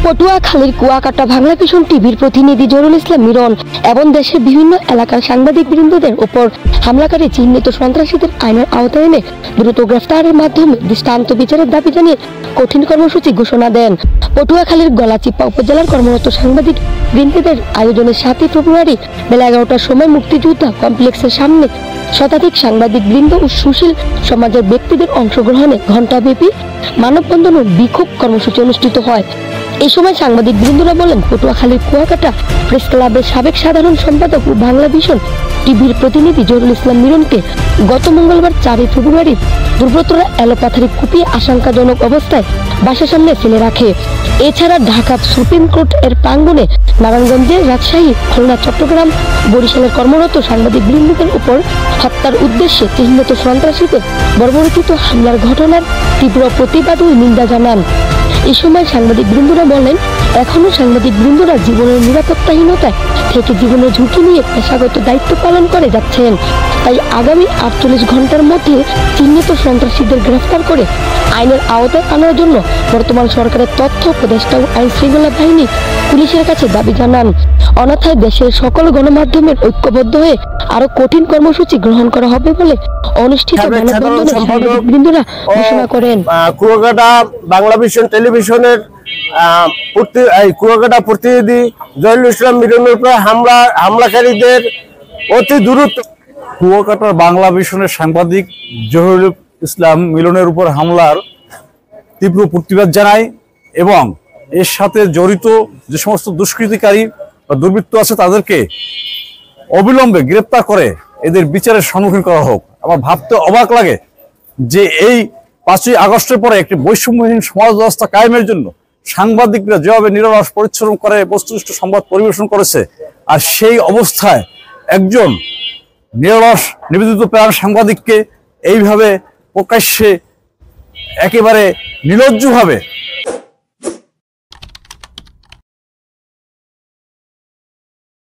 পটুয়াখালীর কুয়াকাটা বাংলা ভিশন টিভির প্রতিনিধি জহুরুল ইসলাম মিরন এবং দেশের বিভিন্ন এলাকার সাংবাদিক বৃন্দদের উপর হামলাকারী চিহ্নিত সন্ত্রাসীদের আইনের আওতায় এনে দ্রুত গ্রেফতারের মাধ্যমে দৃষ্টান্ত বিচারের দাবি জানিয়ে কঠিন কর্মসূচি ঘোষণা দেন। পটুয়াখালীর গলাচিপা উপজেলার কর্মরত সাংবাদিক বৃন্দদের আয়োজনে 7 ফেব্রুয়ারি বেলা 11টার সময় মুক্তিযোদ্ধা কমপ্লেক্সের সামনে শতাধিক সাংবাদিক বৃন্দ ও সুশীল সমাজের ব্যক্তিদের অংশগ্রহণে ঘণ্টাব্যাপী মানববন্ধন ও বিক্ষোভ কর্মসূচি অনুষ্ঠিত হয়। এই সময় সাংবাদিক বৃন্দরা বলেন, পটুয়াখালীর কুয়াকাটা প্রেস ক্লাবের সাবেক সাধারণ সম্পাদক ও বাংলা ভিশন টিভির প্রতিনিধি জহুরুল ইসলাম মিরনকে গত মঙ্গলবার 4 ফেব্রুয়ারি দুর্বৃত্তরা এলোপাথারি কুপিয়ে আশঙ্কাজনক অবস্থায় বাসার সামনে ফেলে রাখে। এছাড়া ঢাকা সুপ্রিম কোর্ট এর প্রাঙ্গণে নারায়ণগঞ্জে, রাজশাহী, খুলনা, চট্টগ্রাম, বরিশালের কর্মরত সাংবাদিক বৃন্দদের উপর হত্যার উদ্দেশ্যে চিহ্নিত সন্ত্রাসীদের বর্বরোচিত হামলার ঘটনার তীব্র প্রতিবাদ ও নিন্দা জানান। এই সময় সাংবাদিক বৃন্দরা বলেন, এখনো সাংবাদিক বৃন্দরা জীবনের নিরাপত্তাহীনতায় থেকে জীবনের ঝুঁকি নিয়ে পেশাগত দায়িত্ব পালন করে যাচ্ছেন। তাই আগামী 48 ঘন্টার মধ্যে চিহ্নিত সন্ত্রাসীদের গ্রেফতার করে আইনের আওতায় আনার জন্য বর্তমান সরকারের তথ্য উপদেষ্টা ও আইন শৃঙ্খলা বাহিনী পুলিশের কাছে দাবি জানান। অন্যথায় দেশের সকল গণমাধ্যমের ঐক্যবদ্ধ হয়ে আরো কঠিন কর্মসূচি গ্রহণ করা হবে বলে অনুষ্ঠিত মানববন্ধনে সাংবাদিক বৃন্দরা ঘোষণা করেন। কুয়াকাটা বাংলা ভিশন টেলিভিশনের কুয়াকাটা প্রতিনিধি জহুরুল ইসলাম মিরনের উপর হামলাকারীদের অতি দ্রুত কুয়াকাটার বাংলা ভিশনের সাংবাদিক জহুরুল ইসলাম মিলনের উপর হামলার তীব্র প্রতিবাদ জানায় এবং এর সাথে জড়িত যে সমস্ত দুষ্কৃতিকারী বা দুর্বৃত্ত আছে তাদেরকে অবিলম্বে গ্রেপ্তার করে এদের বিচারের সম্মুখীন করা হোক। আমার ভাবতে অবাক লাগে যে এই 5ই আগস্টের পরে একটি বৈষম্যহীন সমাজ ব্যবস্থা কায়েমের জন্য সাংবাদিকরা যেভাবে নিরলস পরিশ্রম করে বস্তুনিষ্ঠ সংবাদ পরিবেশন করেছে, আর সেই অবস্থায় একজন নিরলস নিবেদিত প্রাণ সাংবাদিককে এইভাবে প্রকাশ্যে একেবারে নির্লজ্জভাবে